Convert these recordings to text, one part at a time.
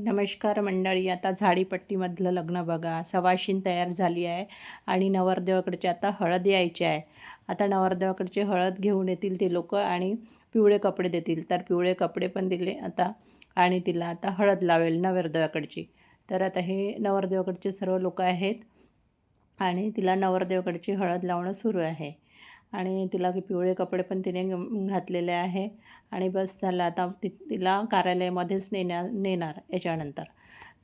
नमस्कार मंडळी. आता झाडीपट्टीमधलं लग्न बघा. सवाशीण तयार झाली आहे आणि नवरदेवाकडचे आता हळद यायची आहे. आता नवरदेवाकडचे हळद घेऊन येतील ते लोक आणि पिवळे कपडे देतील. तर पिवळे कपडे पण दिले आता आणि तिला आता हळद लावेल नवरदेवाकडची. तर आता हे नवरदेवाकडचे सर्व लोक आहेत आणि तिला नवरदेवाकडची हळद लावणं सुरू आहे आणि तिला पिवळे कपडे पण तिने घातलेले आहे आणि बस झालं. आता तिला कार्यालयामध्येच नेणार याच्यानंतर.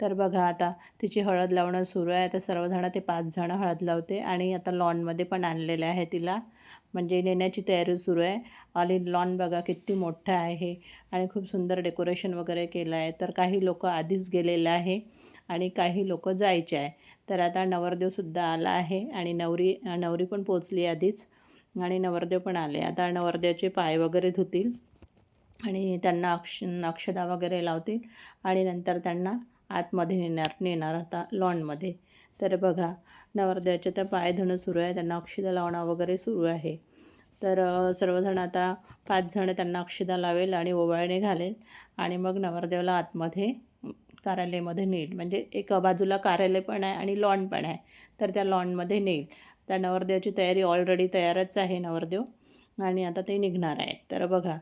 तर बघा आता तिची हळद लावणं सुरू आहे. आता सर्वजण ते 5 जण हळद लावते आणि आता लॉनमध्ये पण आणलेले आहे तिला, म्हणजे नेण्याची तयारी सुरू आहे. लॉन बघा किती मोठं आहे आणि खूप सुंदर डेकोरेशन वगैरे केलं आहे. तर काही लोक आधीच गेलेले आहे आणि काही लोक जायचे आहे. तर आता नवरदेवसुद्धा आला आहे आणि नवरी पण पोचली आधीच आणि नवरदेव पण आले. आता नवरदेवाचे पाय वगैरे धुतील आणि त्यांना अक्षदा वगैरे लावतील आणि नंतर त्यांना आतमध्ये नेणार आता लॉनमध्ये. तर बघा नवरदेवाचे तर पाय धुणं सुरू आहे, त्यांना अक्षदा लावणं वगैरे सुरू आहे. तर सर्वजण आता 5 जण त्यांना अक्षदा लावेल आणि ओवाळणे घालेल आणि मग नवरदेवाला आतमध्ये कार्यालयामध्ये नेईल. म्हणजे एका बाजूला कार्यालय पण आहे आणि लॉन पण आहे, तर त्या लॉनमध्ये नेईल. त्या नवरदेवाची तयारी ऑलरेडी तयारच आहे नवरदेव आणि आता ते निघणार आहे. तर बघा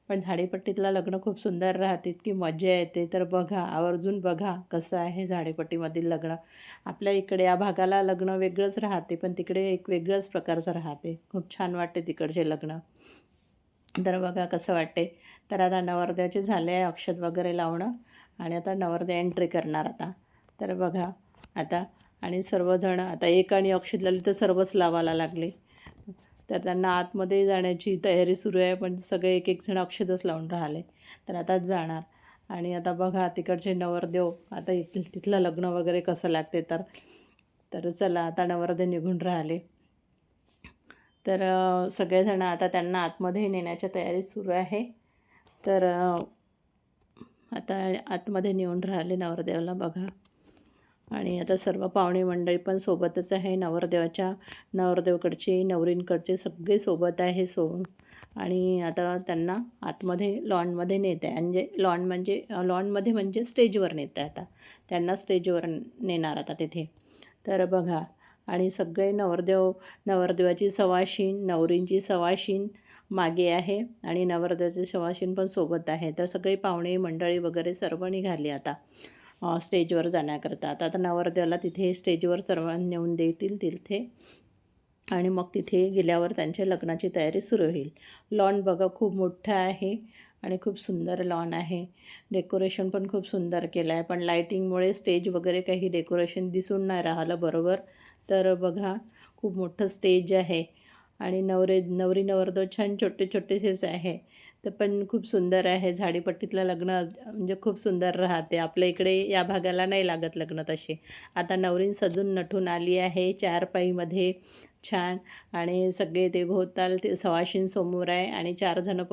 पण झाडीपट्टीतलं लग्न खूप सुंदर राहते, इतकी मजा येते. तर बघा आवर्जून बघा कसं आहे झाडीपट्टीमधील लग्न. आपल्या इकडे या भागाला लग्न वेगळंच राहते, पण तिकडे एक वेगळंच प्रकारचं राहते. खूप छान वाटते तिकडचे लग्न. तर बघा कसं वाटते. तर आता नवरदेवाचे झाले आहे अक्षत वगैरे लावणं आणि आता नवरदेव एंट्री करणार आता. तर बघा आता आणि सर्वजण आता एक आणि अक्षत लावली तर सर्वच लावायला लागले. तर त्यांना आतमध्ये जाण्याची तयारी सुरू आहे, पण सगळे एक एक जण अक्षतच लावून राहिले. तर आताच जाणार आणि आता बघा तिकडचे नवरदेव आता तिथलं लग्न वगैरे कसं लागते. तर चला आता नवरदेव निघून राहिले. तर सगळेजण आता त्यांना आतमध्ये नेण्याच्या तयारीत सुरू आहे. तर आता आतमध्ये नेऊन राहिले नवरदेवाला बघा. आणि आता सर्व पाहुणे मंडळी पण सोबतच आहे. नवरदेवकडचे नवरींकडचे सगळे सोबत आहे आणि आता त्यांना आतमध्ये लॉनमध्ये नेत आहे. म्हणजे लॉनमध्ये म्हणजे स्टेजवर नेत आहे. आता त्यांना स्टेजवर नेणार आता तिथे. तर बघा आणि सगळे नवरदेवाची सवाशीण, नवरींची सवाशीण मागे आहे आणि नवरदेवाचे सवाशीण पण सोबत आहे. तर सगळे पाहुणे मंडळी वगैरे सर्व निघाली आता स्टेजवर जाण्याकरता. आता नवरदेवाला तिथे स्टेजवर सर्वांना नेऊन देतील तिथे आणि मग तिथे गेल्यावर त्यांच्या लग्नाची तयारी सुरू होईल. लॉन बघा खूप मोठं आहे आणि खूप सुंदर लॉन आहे. डेकोरेशन पण खूप सुंदर केलं आहे, पण लाईटिंगमुळे स्टेज वगैरे काही डेकोरेशन दिसून नाही राहिलं बरोबर. तर बघा खूप मोठं स्टेज आहे आणि नवरी नवरदेव छान छोटे छोटेसेच आहे. तर पण खूप सुंदर आहे. झाडीपट्टीतलं लग्न म्हणजे खूप सुंदर राहते. आपल्या इकडे या भागाला नाही लागत लग्न तसे. आता नवरीन सजून नटून आली आहे 4 पाईमध्ये छान आणि सगळे ते भोवताल ते सवाशीण समोर आहे आणि 4 जण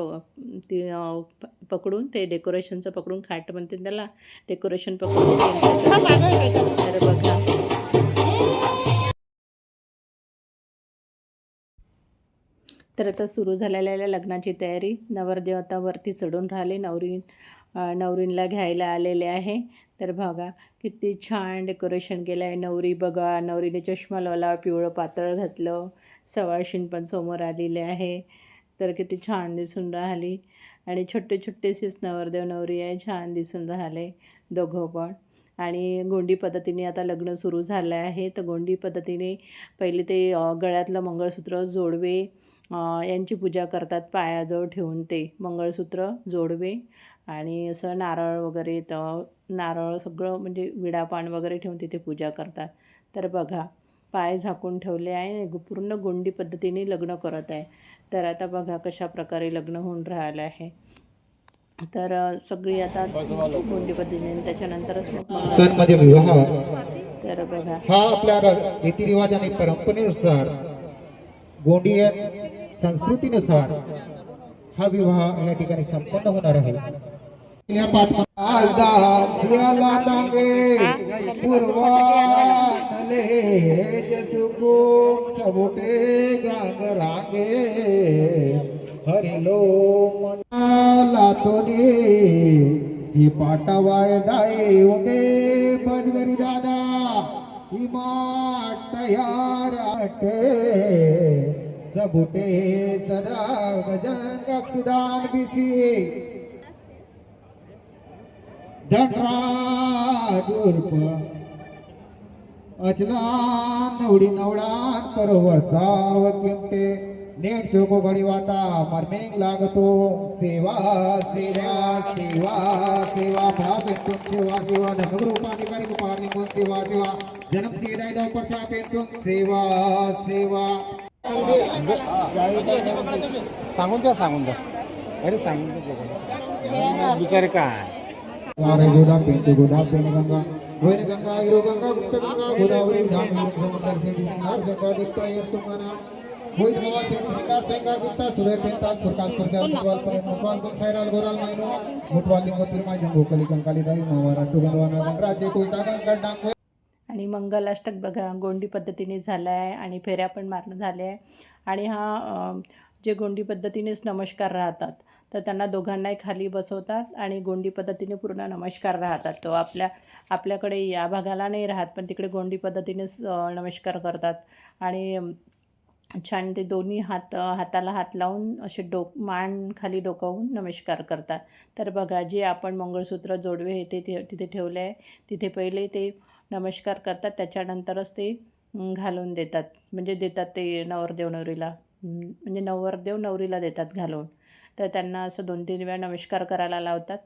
पकडून ते डेकोरेशनचं पकडून खाट म्हणते त्याला, डेकोरेशन पकडून तर बघा तर आता सुरू झालेल्या लग्नाची तयारी. नवरदेव आता वरती चढून राहिले. नवरींला घ्यायला आलेले आहे. तर बघा किती छान डेकोरेशन केलं आहे. नवरी बघा, नवरीने चष्मा लावला, पिवळं पातळ घातलं, सवाशीण पण समोर आलेले आहे. तर किती छान दिसून राहिली आणि छोटे छोटेसेच नवरदेव नवरी आहे, छान दिसून राहिले दोघं पण. आणि गोंडी पद्धतीने आता लग्न सुरू झालं आहे. तर गोंडी पद्धतीने पहिले ते गळ्यातलं मंगळसूत्र, जोडवे यांची पूजा करतात. पायाजवळ ठेवून ते मंगळसूत्र, जोडवे आणि असं नारळ वगैरे, तर नारळ सगळं म्हणजे विडापान वगैरे ठेवून तिथे पूजा करतात. तर बघा पाय झाकून ठेवले आहे, पूर्ण गोंडी पद्धतीने लग्न करत आहे. तर आता बघा कशा प्रकारे लग्न होऊन राहिलं आहे. तर सगळी आता गोंडी पद्धतीने त्याच्यानंतरच मग विवाह. तर बघा हा आपल्या रीतिरिवाज आणि परंपरेनुसार गोंडी संस्कृतीनुसार हा विवाह या ठिकाणी संपन्न होणार आहे. हरिलो मनाला तोनी ही पाटावर दाय ओके बजगरी दादा ही माठ तयार आटे सबुटे सदा गजंग सुदान बिची धनराज उर्फ अचलान नवडी नवडान परोवरचा वकिमटे नेट चोको गडी वाता मरमेंग लागतो सेवा सेवा सेवा सेवा भावेतून सेवा सेवा धनगरूपानी कारिक पारणी कोण सेवा सेवा जन्म सीराय दाव परचा पेतून सेवा सेवा सांगून द्या अरे सांगून द्या बिचारे काय वारे गोदा पेन गंगा वैन गंगा हिरो गंगा गुप्त गंगा गोदावरी धाम समुद्र से हर जगह दिखता है तुम्हारा होई नवा सिंगार सिंगार गुप्ता सूर्य पेंता प्रकाश प्रकाश मुटवाल पर मुटवाल को सैराल गोराल मायनो मुटवाल लिंगोतिर माय जंगो कली कंकाली दाई नवारा सुगंधवाना गंगराजे कोई टांगा डांग. आणि मंगलाष्टक बघा गोंडी पद्धतीने झाला आहे आणि फेऱ्या पण मारणं झाले आहे. आणि हा जे गोंडी पद्धतीनेच नमस्कार राहतात तर त्यांना दोघांनाही खाली बसवतात आणि गोंडी पद्धतीने पूर्ण नमस्कार राहतात. तो आपल्याकडे या भागाला नाही राहत पण तिकडे गोंडी पद्धतीनेच नमस्कार करतात. आणि छान ते दोन्ही हाताला हात लावून असे मान खाली डोकावून नमस्कार करतात. तर बघा जे आपण मंगळसूत्र जोडवे हे ते तिथे ठेवले आहे तिथे पहिले ते नमस्कार करतात त्याच्यानंतरच ते घालून देतात म्हणजे देतात ते नवरदेव नवरीला म्हणजे नवरदेव नवरीला देतात घालून. तर त्यांना असं 2-3 वेळा नमस्कार करायला लावतात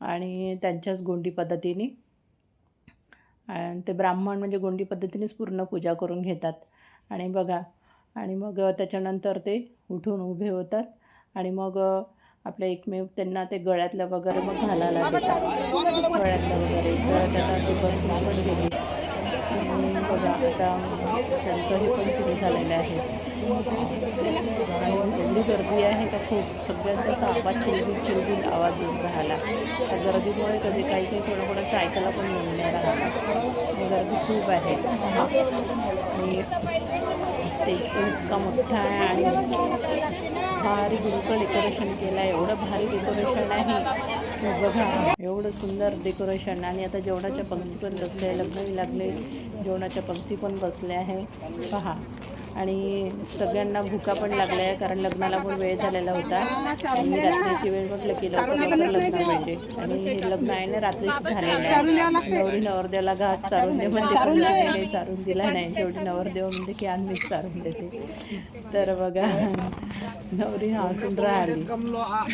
आणि त्यांच्याच गोंडी पद्धतीने ते ब्राह्मण म्हणजे गोंडी पद्धतीनेच पूर्ण पूजा करून घेतात. आणि बघा आणि मग त्याच्यानंतर ते उठून उभे होतात आणि मग आपल्या एकमेव त्यांना ते गळ्यातलं वगैरे मग घालायला देतात गळ्यातलं वगैरे. तर त्यांना ते बसणं पण गेली आणि बघा आता त्यांचं हे पण सुरू झालेलं आहे. आणि एवढी गर्दी आहे का खूप सगळ्यांचा असा आवाज चिलबिल आवाज येऊन राहिला. त्या गर्दीमुळे कधी काही कोणाकोणाचं ऐकायला पण मिळून नाही राहिला. गर्दी खूप आहे आणि स्टेज पण इतका मोठा आहे आणि भारी बिलकुल डेकोरेशन केलं आहे. एवढं भारी डेकोरेशन आहे बघा एवढं सुंदर डेकोरेशन. आणि आता जेवणाच्या पंक्ती पण बसल्या लग्नही लागले जेवणाच्या पंक्ती पण बसल्या आहे पहा. आणि सगळ्यांना भुका पण लागल्या आहे कारण लग्नाला पण वेळ झालेला होता आणि रात्रीची वेळ म्हटलं की लग्न पाहिजे आणि लग्न आहे ना रात्रीच झालेलं आहे. नवरी नवरदेवाला घास चारून दे म्हणजे काही चारून दिला नाही शेवटी नवरदेव म्हणजे की आम्हीच चारून देते. तर बघा नवरी हसून राहिली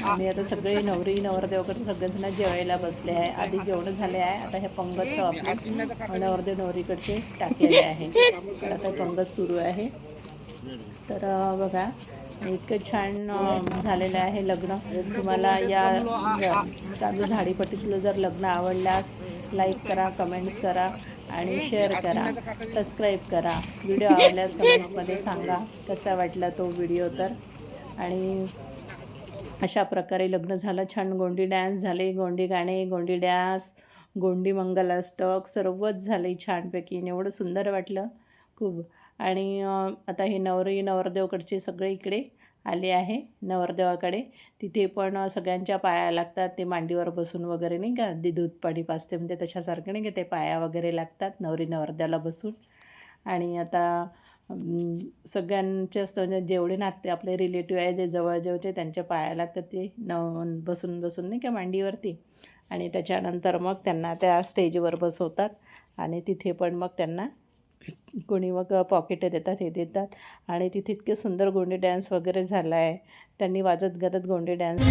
आणि आता सगळे नवरी नवरदेवाकडे सगळेजण जेवायला बसले आहे. आधी जेवण झाले आहे आता हे पंगत आपले नवरदेव नवरीकडचे टाकलेले आहे. तर आता पंगत सुरू आहे. तर बघा इतकं छान झालेलं आहे लग्न. तुम्हाला या तांदूळ झाडीपट्टीतलं जर लग्न आवडल्यास लाईक करा कमेंट्स करा आणि शेअर करा सबस्क्राईब करा. व्हिडिओ आवडल्यास कमेंट्समध्ये सांगा कसा वाटला तो व्हिडिओ. तर आणि अशा प्रकारे लग्न झालं. छान गोंडी डॅन्स झाले गोंडी गाणे गोंडी डॅन्स गोंडी मंगलाष्टक सर्वच झाले छानपैकी. एवढं सुंदर वाटलं खूप. आणि आता हे नवरी नवरदेवकडचे सगळे इकडे आले आहे नवरदेवाकडे. तिथे पण सगळ्यांच्या पाया लागतात ते मांडीवर बसून वगैरे नाही का दूध पाणी पाजते म्हणजे तशासारखं नाही का ते पाया वगैरे लागतात नवरी नवरदेवाला बसून. आणि आता सगळ्यांचे म्हणजे जेवढे नाते आपले रिलेटिव्ह आहे जे जवळजवळचे त्यांच्या पाया लागतात ते बसून नाही का मांडीवरती. आणि त्याच्यानंतर मग त्यांना त्या स्टेजवर बसवतात आणि तिथे पण मग त्यांना कोणी मग पॉकेट देतात हे देतात. आणि तिथे इतके सुंदर गोंडी डॅन्स वगैरे झाला आहे त्यांनी वाजत गाजत गोंडी डॅन्स.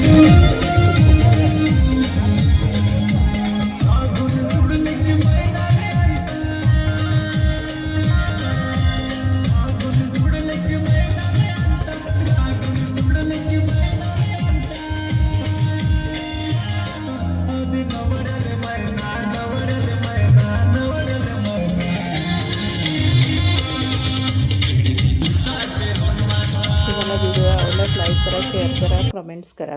व्हिडिओ आवडल्यास लाईक करा शेअर करा कमेंट्स करा.